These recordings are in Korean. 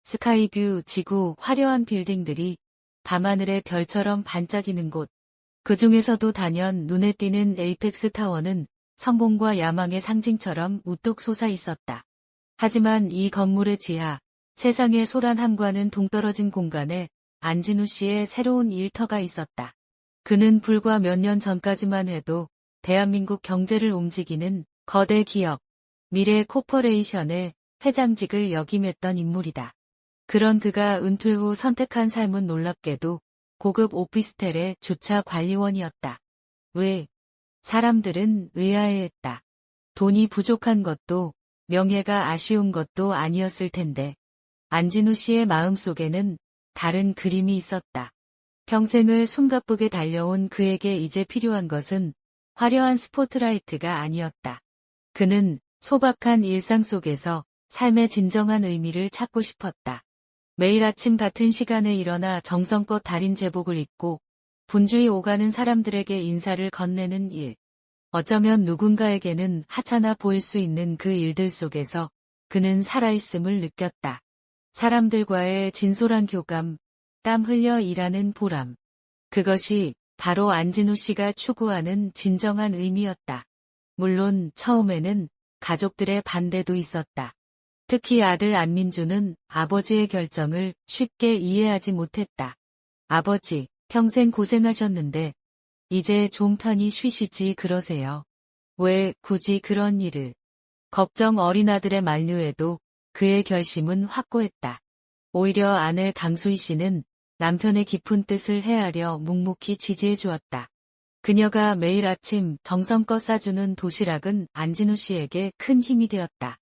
스카이뷰 지구 화려한 빌딩들이 밤하늘의 별처럼 반짝이는 곳. 그 중에서도 단연 눈에 띄는 에이펙스 타워는 성공과 야망의 상징처럼 우뚝 솟아 있었다. 하지만 이 건물의 지하, 세상의 소란함과는 동떨어진 공간에 안진우 씨의 새로운 일터가 있었다. 그는 불과 몇 년 전까지만 해도 대한민국 경제를 움직이는 거대 기업, 미래 코퍼레이션의 회장직을 역임했던 인물이다. 그런 그가 은퇴 후 선택한 삶은 놀랍게도 고급 오피스텔의 주차 관리원이었다. 왜? 사람들은 의아해했다. 돈이 부족한 것도 명예가 아쉬운 것도 아니었을 텐데 안진우 씨의 마음속에는 다른 그림이 있었다. 평생을 숨가쁘게 달려온 그에게 이제 필요한 것은 화려한 스포트라이트가 아니었다. 그는 소박한 일상 속에서 삶의 진정한 의미를 찾고 싶었다. 매일 아침 같은 시간에 일어나 정성껏 다린 제복을 입고 분주히 오가는 사람들에게 인사를 건네는 일. 어쩌면 누군가에게는 하찮아 보일 수 있는 그 일들 속에서 그는 살아있음을 느꼈다. 사람들과의 진솔한 교감, 땀 흘려 일하는 보람. 그것이 바로 안진우 씨가 추구하는 진정한 의미였다. 물론 처음에는 가족들의 반대도 있었다. 특히 아들 안민주는 아버지의 결정을 쉽게 이해하지 못했다. 아버지, 평생 고생하셨는데 이제 좀 편히 쉬시지 그러세요. 왜 굳이 그런 일을? 걱정 어린 아들의 만류에도 그의 결심은 확고했다. 오히려 아내 강수희 씨는 남편의 깊은 뜻을 헤아려 묵묵히 지지해 주었다. 그녀가 매일 아침 정성껏 싸주는 도시락은 안진우 씨에게 큰 힘이 되었다.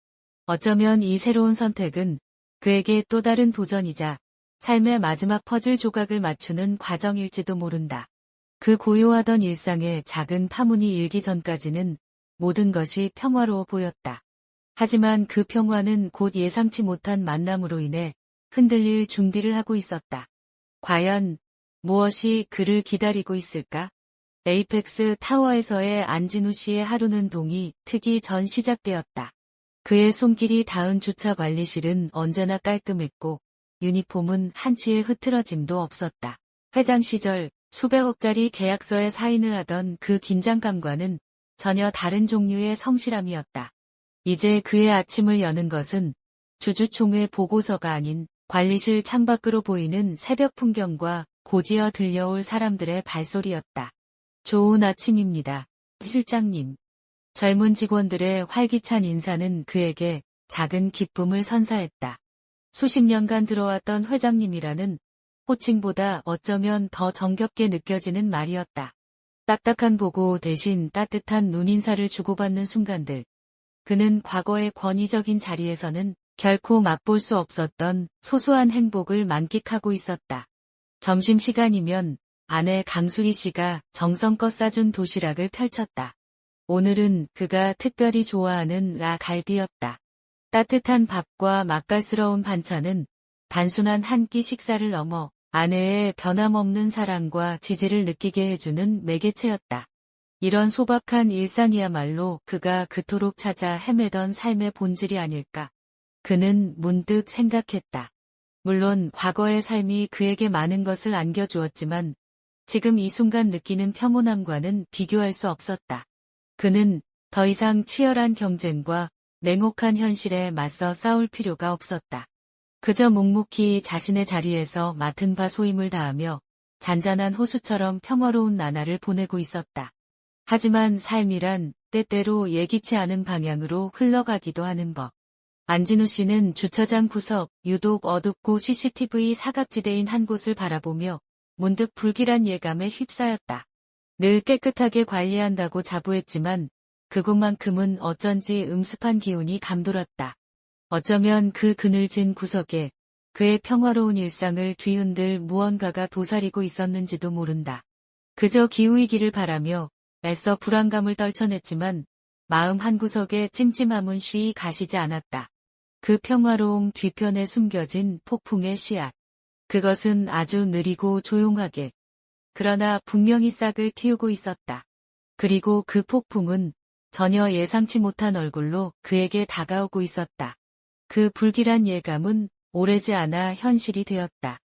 어쩌면 이 새로운 선택은 그에게 또 다른 도전이자 삶의 마지막 퍼즐 조각을 맞추는 과정일지도 모른다. 그 고요하던 일상에 작은 파문이 일기 전까지는 모든 것이 평화로워 보였다. 하지만 그 평화는 곧 예상치 못한 만남으로 인해 흔들릴 준비를 하고 있었다. 과연 무엇이 그를 기다리고 있을까? 에이펙스 타워에서의 안진우 씨의 하루는 동이 트기 전 시작되었다. 그의 손길이 닿은 주차 관리실은 언제나 깔끔했고 유니폼은 한치의 흐트러짐도 없었다. 회장 시절 수백억짜리 계약서에 사인을 하던 그 긴장감과는 전혀 다른 종류의 성실함이었다. 이제 그의 아침을 여는 것은 주주총회 보고서가 아닌 관리실 창밖으로 보이는 새벽 풍경과 고지어 들려올 사람들의 발소리였다. 좋은 아침입니다, 실장님. 젊은 직원들의 활기찬 인사는 그에게 작은 기쁨을 선사했다. 수십 년간 들어왔던 회장님이라는 호칭보다 어쩌면 더 정겹게 느껴지는 말이었다. 딱딱한 보고 대신 따뜻한 눈인사를 주고받는 순간들. 그는 과거의 권위적인 자리에서는 결코 맛볼 수 없었던 소소한 행복을 만끽하고 있었다. 점심시간이면 아내 강수희 씨가 정성껏 싸준 도시락을 펼쳤다. 오늘은 그가 특별히 좋아하는 라갈비였다. 따뜻한 밥과 맛깔스러운 반찬은 단순한 한 끼 식사를 넘어 아내의 변함없는 사랑과 지지를 느끼게 해주는 매개체였다. 이런 소박한 일상이야말로 그가 그토록 찾아 헤매던 삶의 본질이 아닐까. 그는 문득 생각했다. 물론 과거의 삶이 그에게 많은 것을 안겨주었지만 지금 이 순간 느끼는 평온함과는 비교할 수 없었다. 그는 더 이상 치열한 경쟁과 냉혹한 현실에 맞서 싸울 필요가 없었다. 그저 묵묵히 자신의 자리에서 맡은 바 소임을 다하며 잔잔한 호수처럼 평화로운 나날을 보내고 있었다. 하지만 삶이란 때때로 예기치 않은 방향으로 흘러가기도 하는 법. 안진우 씨는 주차장 구석 유독 어둡고 CCTV 사각지대인 한 곳을 바라보며 문득 불길한 예감에 휩싸였다. 늘 깨끗하게 관리한다고 자부했지만 그곳만큼은 어쩐지 음습한 기운이 감돌았다. 어쩌면 그 그늘진 구석에 그의 평화로운 일상을 뒤흔들 무언가가 도사리고 있었는지도 모른다. 그저 기우이기를 바라며 애써 불안감을 떨쳐냈지만 마음 한구석에 찜찜함은 쉬이 가시지 않았다. 그 평화로움 뒤편에 숨겨진 폭풍의 씨앗. 그것은 아주 느리고 조용하게 그러나 분명히 싹을 틔우고 있었다. 그리고 그 폭풍은 전혀 예상치 못한 얼굴로 그에게 다가오고 있었다. 그 불길한 예감은 오래지 않아 현실이 되었다.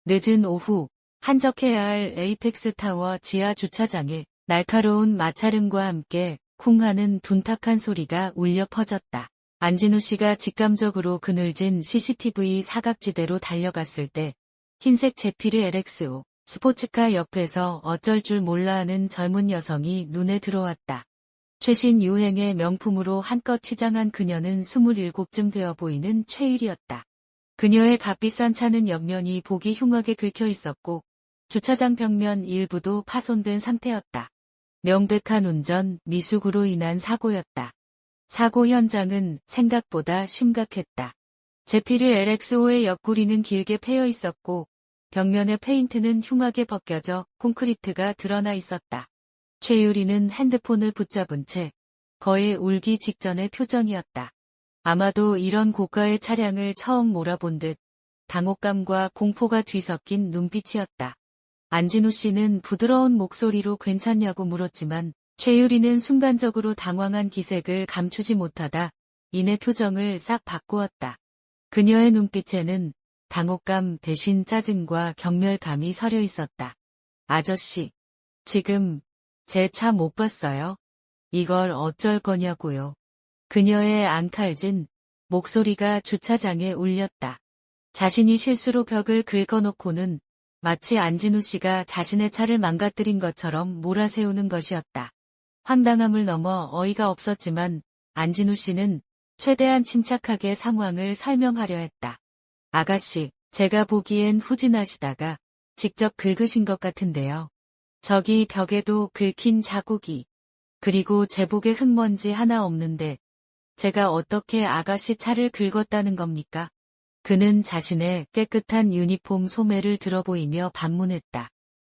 늦은 오후, 한적해야 할 에이펙스 타워 지하 주차장에 날카로운 마찰음과 함께 쿵 하는 둔탁한 소리가 울려 퍼졌다. 안진우 씨가 직감적으로 그늘진 CCTV 사각지대로 달려갔을 때 흰색 제피르 LX5 스포츠카 옆에서 어쩔 줄 몰라 하는 젊은 여성이 눈에 들어왔다. 최신 유행의 명품으로 한껏 치장한 그녀는 27쯤 되어 보이는 최율이었다. 그녀의 값비싼 차는 옆면이 보기 흉하게 긁혀 있었고 주차장 벽면 일부도 파손된 상태였다. 명백한 운전 미숙으로 인한 사고였다. 사고 현장은 생각보다 심각했다. 제피르 LX5의 옆구리는 길게 패여 있었고 벽면의 페인트는 흉하게 벗겨져 콘크리트가 드러나 있었다. 최유리는 핸드폰을 붙잡은 채 거의 울기 직전의 표정이었다. 아마도 이런 고가의 차량을 처음 몰아본 듯 당혹감과 공포가 뒤섞인 눈빛이었다. 안진우 씨는 부드러운 목소리로 괜찮냐고 물었지만 최유리는 순간적으로 당황한 기색을 감추지 못하다 이내 표정을 싹 바꾸었다. 그녀의 눈빛에는 당혹감 대신 짜증과 경멸감이 서려 있었다. 아저씨, 지금 제 차 못 봤어요? 이걸 어쩔 거냐고요. 그녀의 앙칼진 목소리가 주차장에 울렸다. 자신이 실수로 벽을 긁어놓고는 마치 안진우 씨가 자신의 차를 망가뜨린 것처럼 몰아세우는 것이었다. 황당함을 넘어 어이가 없었지만 안진우 씨는 최대한 침착하게 상황을 설명하려 했다. 아가씨, 제가 보기엔 후진하시다가 직접 긁으신 것 같은데요. 저기 벽에도 긁힌 자국이, 그리고 제복에 흙먼지 하나 없는데 제가 어떻게 아가씨 차를 긁었다는 겁니까? 그는 자신의 깨끗한 유니폼 소매를 들어보이며 반문했다.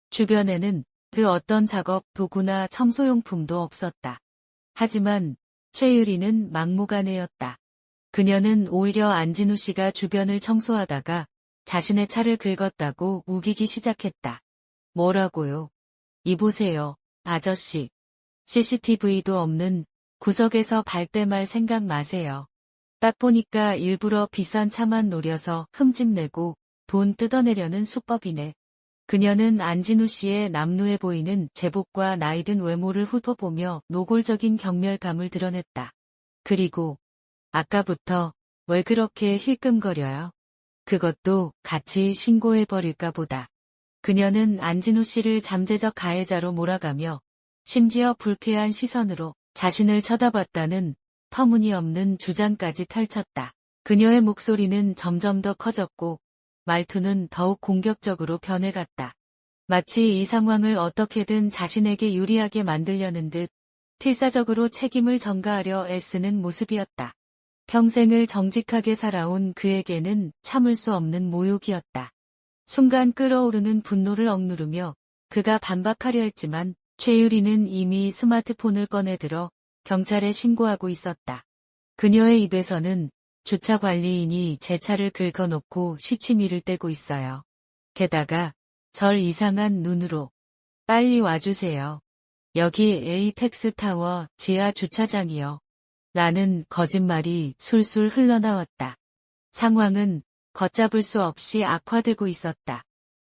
주변에는 그 어떤 작업 도구나 청소용품도 없었다. 하지만 최유리는 막무가내였다. 그녀는 오히려 안진우 씨가 주변을 청소하다가 자신의 차를 긁었다고 우기기 시작했다. 뭐라고요? 이보세요, 아저씨. CCTV도 없는 구석에서 발뺌할 생각 마세요. 딱 보니까 일부러 비싼 차만 노려서 흠집내고 돈 뜯어내려는 수법이네. 그녀는 안진우 씨의 남루해 보이는 제복과 나이든 외모를 훑어보며 노골적인 경멸감을 드러냈다. 그리고 아까부터 왜 그렇게 힐끔거려요? 그것도 같이 신고해버릴까 보다. 그녀는 안진우 씨를 잠재적 가해자로 몰아가며 심지어 불쾌한 시선으로 자신을 쳐다봤다는 터무니없는 주장까지 펼쳤다. 그녀의 목소리는 점점 더 커졌고 말투는 더욱 공격적으로 변해갔다. 마치 이 상황을 어떻게든 자신에게 유리하게 만들려는 듯 필사적으로 책임을 전가하려 애쓰는 모습이었다. 평생을 정직하게 살아온 그에게는 참을 수 없는 모욕이었다. 순간 끓어오르는 분노를 억누르며 그가 반박하려 했지만 최유리는 이미 스마트폰을 꺼내들어 경찰에 신고하고 있었다. 그녀의 입에서는 주차 관리인이 제 차를 긁어놓고 시치미를 떼고 있어요. 게다가 절 이상한 눈으로 빨리 와주세요. 여기 에이펙스 타워 지하 주차장이요. 라는 거짓말이 술술 흘러나왔다. 상황은 걷잡을 수 없이 악화되고 있었다.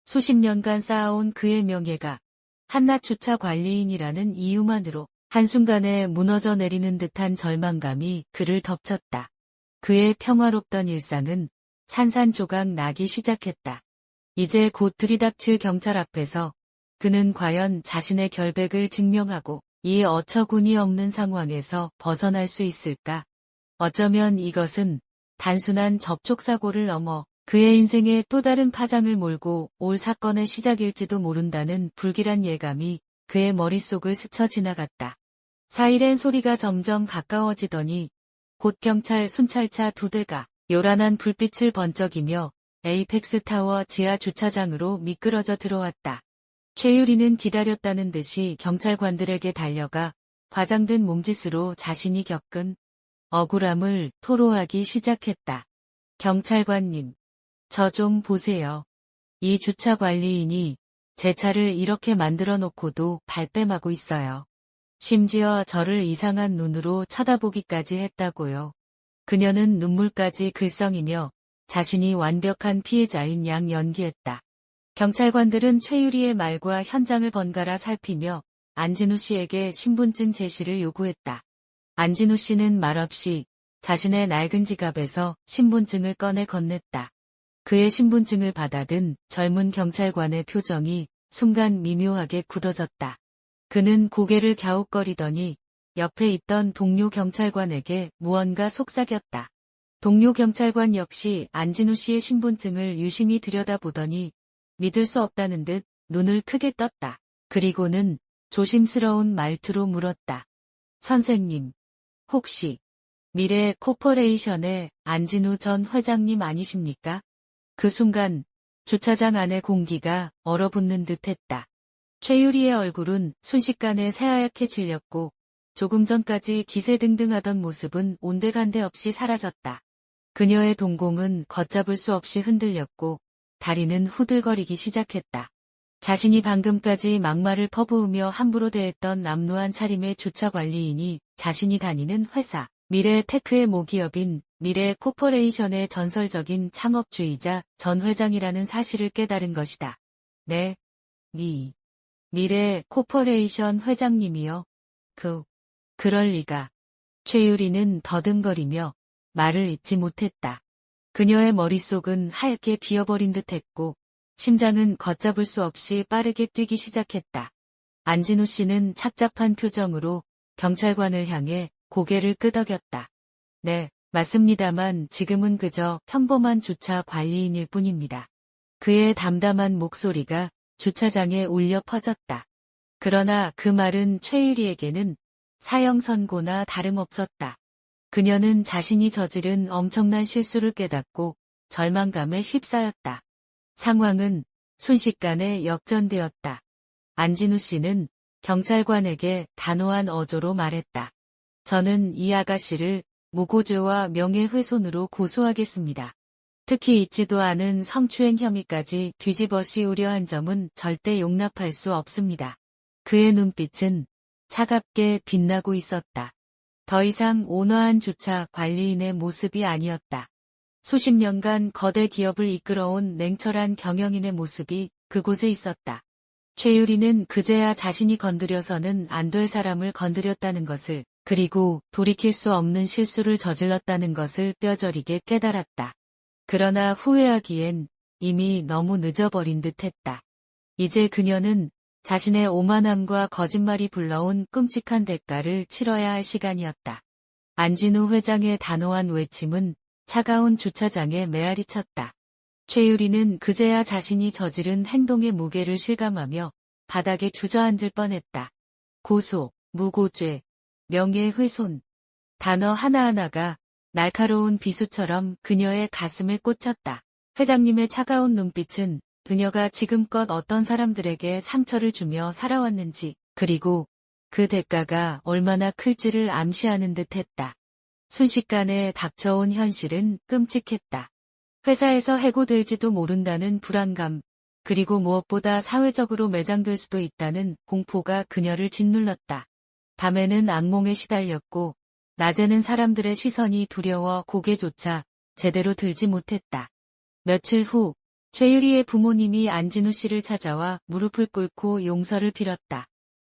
수십 년간 쌓아온 그의 명예가 한낱 주차 관리인이라는 이유만으로 한순간에 무너져 내리는 듯한 절망감이 그를 덮쳤다. 그의 평화롭던 일상은 산산조각 나기 시작했다. 이제 곧 들이닥칠 경찰 앞에서 그는 과연 자신의 결백을 증명하고 이 어처구니 없는 상황에서 벗어날 수 있을까? 어쩌면 이것은 단순한 접촉사고를 넘어 그의 인생에 또 다른 파장을 몰고 올 사건의 시작일지도 모른다는 불길한 예감이 그의 머릿속을 스쳐 지나갔다. 사이렌 소리가 점점 가까워지더니 곧 경찰 순찰차 2대가 요란한 불빛을 번쩍이며 에이펙스 타워 지하 주차장으로 미끄러져 들어왔다. 최유리는 기다렸다는 듯이 경찰관들에게 달려가 과장된 몸짓으로 자신이 겪은 억울함을 토로하기 시작했다. 경찰관님, 저 좀 보세요. 이 주차 관리인이 제 차를 이렇게 만들어 놓고도 발뺌하고 있어요. 심지어 저를 이상한 눈으로 쳐다보기까지 했다고요. 그녀는 눈물까지 글썽이며 자신이 완벽한 피해자인 양 연기했다. 경찰관들은 최유리의 말과 현장을 번갈아 살피며 안진우 씨에게 신분증 제시를 요구했다. 안진우 씨는 말없이 자신의 낡은 지갑에서 신분증을 꺼내 건넸다. 그의 신분증을 받아든 젊은 경찰관의 표정이 순간 미묘하게 굳어졌다. 그는 고개를 갸웃거리더니 옆에 있던 동료 경찰관에게 무언가 속삭였다. 동료 경찰관 역시 안진우 씨의 신분증을 유심히 들여다보더니 믿을 수 없다는 듯 눈을 크게 떴다. 그리고는 조심스러운 말투로 물었다. 선생님, 혹시 미래 코퍼레이션의 안진우 전 회장님 아니십니까? 그 순간 주차장 안의 공기가 얼어붙는 듯했다. 최유리의 얼굴은 순식간에 새하얗게 질렸고 조금 전까지 기세등등하던 모습은 온데간데 없이 사라졌다. 그녀의 동공은 걷잡을 수 없이 흔들렸고 다리는 후들거리기 시작했다. 자신이 방금까지 막말을 퍼부으며 함부로 대했던 남루한 차림의 주차관리인이 자신이 다니는 회사, 미래테크의 모기업인 미래코퍼레이션의 전설적인 창업주의자 전 회장이라는 사실을 깨달은 것이다. 네, 미래코퍼레이션 회장님이요. 그럴 리가. 최유리는 더듬거리며 말을 잇지 못했다. 그녀의 머릿속은 하얗게 비어버린 듯했고 심장은 걷잡을 수 없이 빠르게 뛰기 시작했다. 안진우 씨는 착잡한 표정으로 경찰관을 향해 고개를 끄덕였다. 네, 맞습니다만 지금은 그저 평범한 주차 관리인일 뿐입니다. 그의 담담한 목소리가 주차장에 울려 퍼졌다. 그러나 그 말은 최유리에게는 사형 선고나 다름없었다. 그녀는 자신이 저지른 엄청난 실수를 깨닫고 절망감에 휩싸였다. 상황은 순식간에 역전되었다. 안진우 씨는 경찰관에게 단호한 어조로 말했다. 저는 이 아가씨를 무고죄와 명예훼손으로 고소하겠습니다. 특히 잊지도 않은 성추행 혐의까지 뒤집어 씌우려 한 점은 절대 용납할 수 없습니다. 그의 눈빛은 차갑게 빛나고 있었다. 더 이상 온화한 주차 관리인의 모습이 아니었다. 수십 년간 거대 기업을 이끌어온 냉철한 경영인의 모습이 그곳에 있었다. 최유리는 그제야 자신이 건드려서는 안 될 사람을 건드렸다는 것을, 그리고 돌이킬 수 없는 실수를 저질렀다는 것을 뼈저리게 깨달았다. 그러나 후회하기엔 이미 너무 늦어버린 듯했다. 이제 그녀는 자신의 오만함과 거짓말이 불러온 끔찍한 대가를 치러야 할 시간이었다. 안진우 회장의 단호한 외침은 차가운 주차장에 메아리 쳤다. 최유리는 그제야 자신이 저지른 행동의 무게를 실감하며 바닥에 주저앉을 뻔했다. 고소, 무고죄, 명예훼손. 단어 하나하나가 날카로운 비수처럼 그녀의 가슴에 꽂혔다. 회장님의 차가운 눈빛은 그녀가 지금껏 어떤 사람들에게 상처를 주며 살아왔는지, 그리고 그 대가가 얼마나 클지를 암시하는 듯했다. 순식간에 닥쳐온 현실은 끔찍했다. 회사에서 해고될지도 모른다는 불안감, 그리고 무엇보다 사회적으로 매장될 수도 있다는 공포가 그녀를 짓눌렀다. 밤에는 악몽에 시달렸고 낮에는 사람들의 시선이 두려워 고개조차 제대로 들지 못했다. 며칠 후 최유리의 부모님이 안진우 씨를 찾아와 무릎을 꿇고 용서를 빌었다.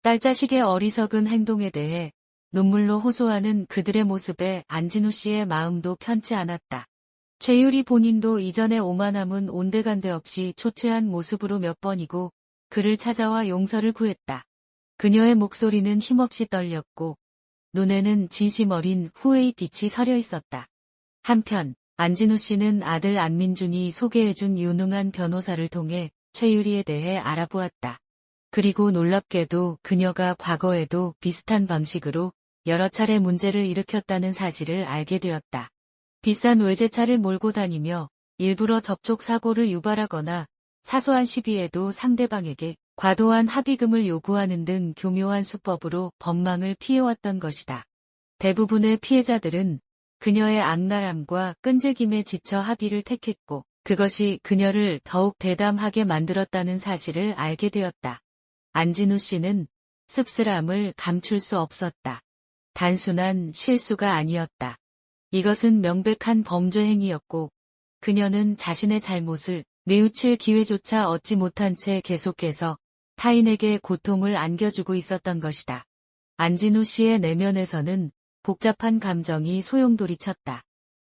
딸자식의 어리석은 행동에 대해 눈물로 호소하는 그들의 모습에 안진우 씨의 마음도 편치 않았다. 최유리 본인도 이전의 오만함은 온데간데 없이 초췌한 모습으로 몇 번이고 그를 찾아와 용서를 구했다. 그녀의 목소리는 힘없이 떨렸고 눈에는 진심 어린 후회의 빛이 서려 있었다. 한편 안진우 씨는 아들 안민준이 소개해준 유능한 변호사를 통해 최유리에 대해 알아보았다. 그리고 놀랍게도 그녀가 과거에도 비슷한 방식으로 여러 차례 문제를 일으켰다는 사실을 알게 되었다. 비싼 외제차를 몰고 다니며 일부러 접촉 사고를 유발하거나 사소한 시비에도 상대방에게 과도한 합의금을 요구하는 등 교묘한 수법으로 법망을 피해왔던 것이다. 대부분의 피해자들은 그녀의 악랄함과 끈질김에 지쳐 합의를 택했고 그것이 그녀를 더욱 대담하게 만들었다는 사실을 알게 되었다. 안진우 씨는 씁쓸함을 감출 수 없었다. 단순한 실수가 아니었다. 이것은 명백한 범죄 행위였고 그녀는 자신의 잘못을 뉘우칠 기회조차 얻지 못한 채 계속해서 타인에게 고통을 안겨주고 있었던 것이다. 안진우 씨의 내면에서는 복잡한 감정이 소용돌이쳤다.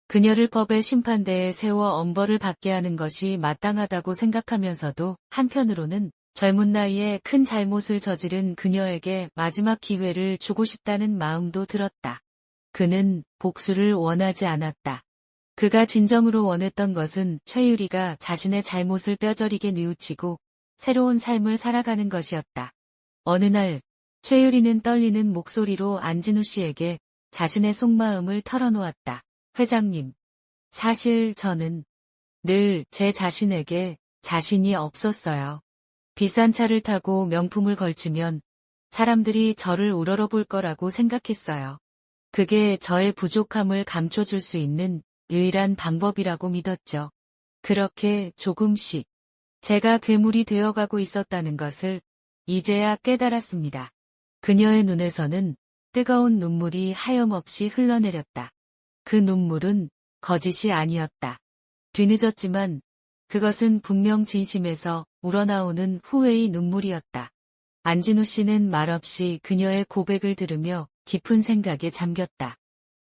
그녀를 법의 심판대에 세워 엄벌을 받게 하는 것이 마땅하다고 생각하면서도 한편으로는 젊은 나이에 큰 잘못을 저지른 그녀에게 마지막 기회를 주고 싶다는 마음도 들었다. 그는 복수를 원하지 않았다. 그가 진정으로 원했던 것은 최유리가 자신의 잘못을 뼈저리게 뉘우치고 새로운 삶을 살아가는 것이었다. 어느 날 최유리는 떨리는 목소리로 안진우 씨에게 자신의 속마음을 털어놓았다. 회장님, 사실 저는 늘 제 자신에게 자신이 없었어요. 비싼 차를 타고 명품을 걸치면 사람들이 저를 우러러볼 거라고 생각했어요. 그게 저의 부족함을 감춰줄 수 있는 유일한 방법이라고 믿었죠. 그렇게 조금씩 제가 괴물이 되어가고 있었다는 것을 이제야 깨달았습니다. 그녀의 눈에서는 뜨거운 눈물이 하염없이 흘러내렸다. 그 눈물은 거짓이 아니었다. 뒤늦었지만 그것은 분명 진심에서 우러나오는 후회의 눈물이었다. 안진우 씨는 말없이 그녀의 고백을 들으며 깊은 생각에 잠겼다.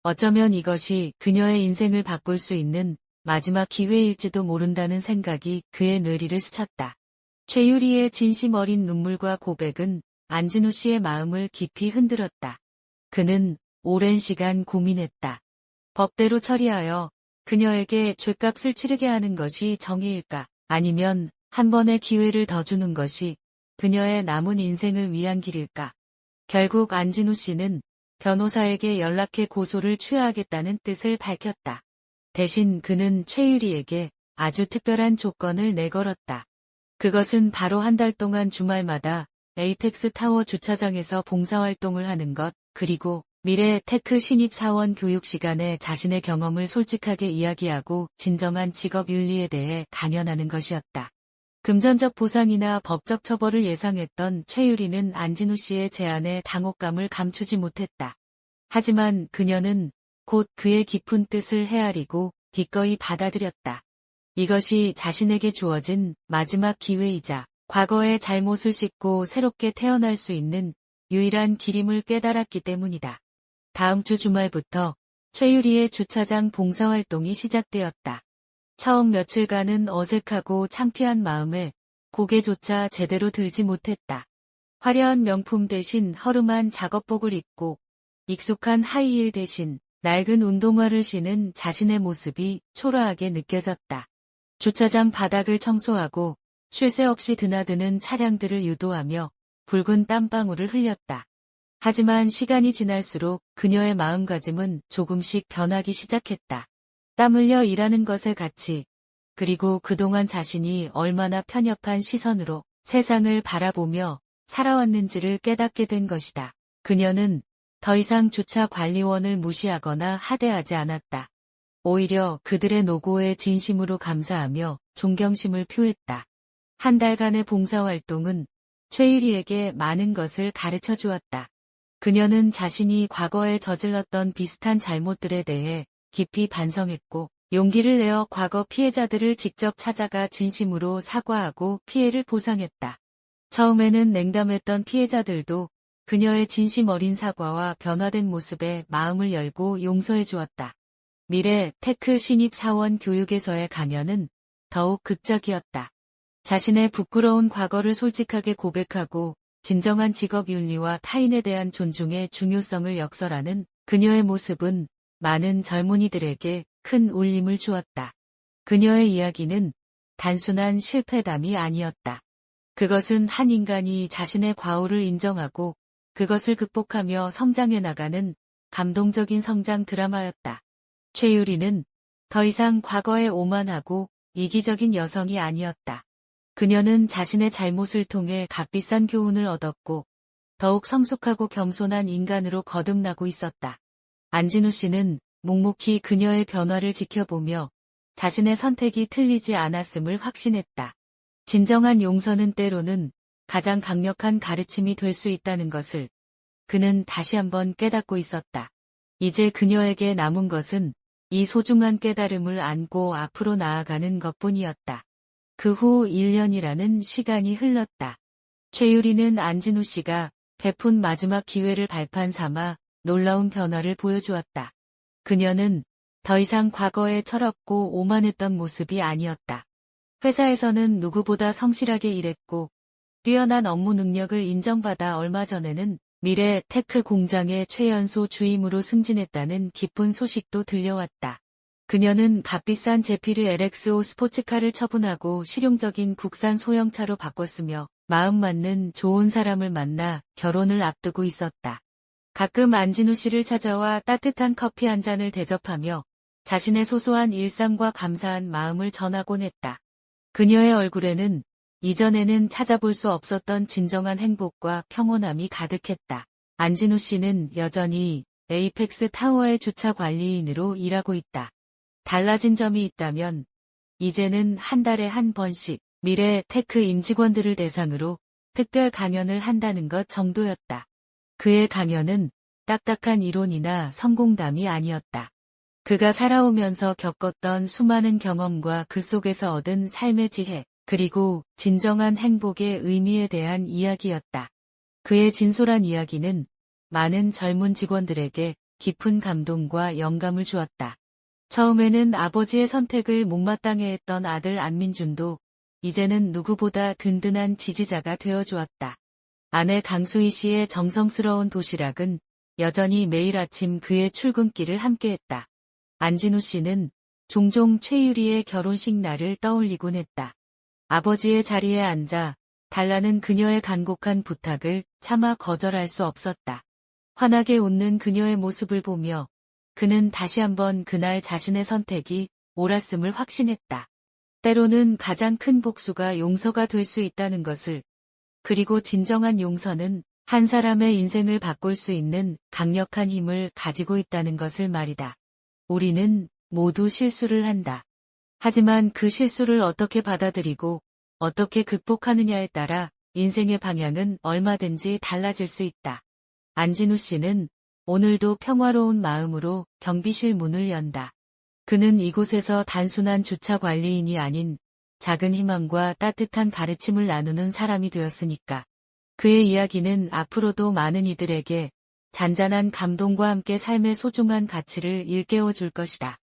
어쩌면 이것이 그녀의 인생을 바꿀 수 있는 마지막 기회일지도 모른다는 생각이 그의 뇌리를 스쳤다. 최유리의 진심 어린 눈물과 고백은 안진우 씨의 마음을 깊이 흔들었다. 그는 오랜 시간 고민했다. 법대로 처리하여 그녀에게 죗값을 치르게 하는 것이 정의일까? 아니면 한 번의 기회를 더 주는 것이 그녀의 남은 인생을 위한 길일까? 결국 안진우 씨는 변호사에게 연락해 고소를 취하하겠다는 뜻을 밝혔다. 대신 그는 최유리에게 아주 특별한 조건을 내걸었다. 그것은 바로 한 달 동안 주말마다 에이펙스 타워 주차장에서 봉사활동을 하는 것, 그리고 미래 테크 신입 사원 교육 시간에 자신의 경험을 솔직하게 이야기하고 진정한 직업 윤리에 대해 강연하는 것이었다. 금전적 보상이나 법적 처벌을 예상했던 최유리는 안진우 씨의 제안에 당혹감을 감추지 못했다. 하지만 그녀는 곧 그의 깊은 뜻을 헤아리고 기꺼이 받아들였다. 이것이 자신에게 주어진 마지막 기회이자 과거의 잘못을 씻고 새롭게 태어날 수 있는 유일한 길임을 깨달았기 때문이다. 다음 주 주말부터 최유리의 주차장 봉사활동이 시작되었다. 처음 며칠간은 어색하고 창피한 마음에 고개조차 제대로 들지 못했다. 화려한 명품 대신 허름한 작업복을 입고 익숙한 하이힐 대신 낡은 운동화를 신은 자신의 모습이 초라하게 느껴졌다. 주차장 바닥을 청소하고 쉴 새 없이 드나드는 차량들을 유도하며 붉은 땀방울을 흘렸다. 하지만 시간이 지날수록 그녀의 마음가짐은 조금씩 변하기 시작했다. 땀 흘려 일하는 것의 가치, 그리고 그동안 자신이 얼마나 편협한 시선으로 세상을 바라보며 살아왔는지를 깨닫게 된 것이다. 그녀는 더 이상 주차 관리원을 무시하거나 하대하지 않았다. 오히려 그들의 노고에 진심으로 감사하며 존경심을 표했다. 한 달간의 봉사활동은 최유리에게 많은 것을 가르쳐 주었다. 그녀는 자신이 과거에 저질렀던 비슷한 잘못들에 대해 깊이 반성했고 용기를 내어 과거 피해자들을 직접 찾아가 진심으로 사과하고 피해를 보상했다. 처음에는 냉담했던 피해자들도 그녀의 진심 어린 사과와 변화된 모습에 마음을 열고 용서해 주었다. 미래 테크 신입 사원 교육에서의 강연은 더욱 극적이었다. 자신의 부끄러운 과거를 솔직하게 고백하고 진정한 직업 윤리와 타인에 대한 존중의 중요성을 역설하는 그녀의 모습은 많은 젊은이들에게 큰 울림을 주었다. 그녀의 이야기는 단순한 실패담이 아니었다. 그것은 한 인간이 자신의 과오를 인정하고 그것을 극복하며 성장해 나가는 감동적인 성장 드라마였다. 최유리는 더 이상 과거에 오만하고 이기적인 여성이 아니었다. 그녀는 자신의 잘못을 통해 값비싼 교훈을 얻었고 더욱 성숙하고 겸손한 인간으로 거듭나고 있었다. 안진우 씨는 묵묵히 그녀의 변화를 지켜보며 자신의 선택이 틀리지 않았음을 확신했다. 진정한 용서는 때로는 가장 강력한 가르침이 될 수 있다는 것을 그는 다시 한번 깨닫고 있었다. 이제 그녀에게 남은 것은 이 소중한 깨달음을 안고 앞으로 나아가는 것뿐이었다. 그 후 1년이라는 시간이 흘렀다. 최유리는 안진우 씨가 베푼 마지막 기회를 발판 삼아 놀라운 변화를 보여주었다. 그녀는 더 이상 과거의 철없고 오만했던 모습이 아니었다. 회사에서는 누구보다 성실하게 일했고 뛰어난 업무 능력을 인정받아 얼마 전에는 미래 테크 공장의 최연소 주임으로 승진했다는 기쁜 소식도 들려왔다. 그녀는 값비싼 제피르 LX5 스포츠카를 처분하고 실용적인 국산 소형차로 바꿨으며 마음 맞는 좋은 사람을 만나 결혼을 앞두고 있었다. 가끔 안진우 씨를 찾아와 따뜻한 커피 한 잔을 대접하며 자신의 소소한 일상과 감사한 마음을 전하곤 했다. 그녀의 얼굴에는 이전에는 찾아볼 수 없었던 진정한 행복과 평온함이 가득했다. 안진우 씨는 여전히 에이펙스 타워의 주차 관리인으로 일하고 있다. 달라진 점이 있다면 이제는 한 달에 한 번씩 미래 테크 임직원들을 대상으로 특별 강연을 한다는 것 정도였다. 그의 강연은 딱딱한 이론이나 성공담이 아니었다. 그가 살아오면서 겪었던 수많은 경험과 그 속에서 얻은 삶의 지혜, 그리고 진정한 행복의 의미에 대한 이야기였다. 그의 진솔한 이야기는 많은 젊은 직원들에게 깊은 감동과 영감을 주었다. 처음에는 아버지의 선택을 못마땅해 했던 아들 안민준도 이제는 누구보다 든든한 지지자가 되어주었다. 아내 강수희 씨의 정성스러운 도시락은 여전히 매일 아침 그의 출근길을 함께했다. 안진우 씨는 종종 최유리의 결혼식 날을 떠올리곤 했다. 아버지의 자리에 앉아 달라는 그녀의 간곡한 부탁을 차마 거절할 수 없었다. 환하게 웃는 그녀의 모습을 보며 그는 다시 한번 그날 자신의 선택이 옳았음을 확신했다. 때로는 가장 큰 복수가 용서가 될 수 있다는 것을, 그리고 진정한 용서는 한 사람의 인생을 바꿀 수 있는 강력한 힘을 가지고 있다는 것을 말이다. 우리는 모두 실수를 한다. 하지만 그 실수를 어떻게 받아들이고 어떻게 극복하느냐에 따라 인생의 방향은 얼마든지 달라질 수 있다. 안진우 씨는 오늘도 평화로운 마음으로 경비실 문을 연다. 그는 이곳에서 단순한 주차 관리인이 아닌 작은 희망과 따뜻한 가르침을 나누는 사람이 되었으니까. 그의 이야기는 앞으로도 많은 이들에게 잔잔한 감동과 함께 삶의 소중한 가치를 일깨워 줄 것이다.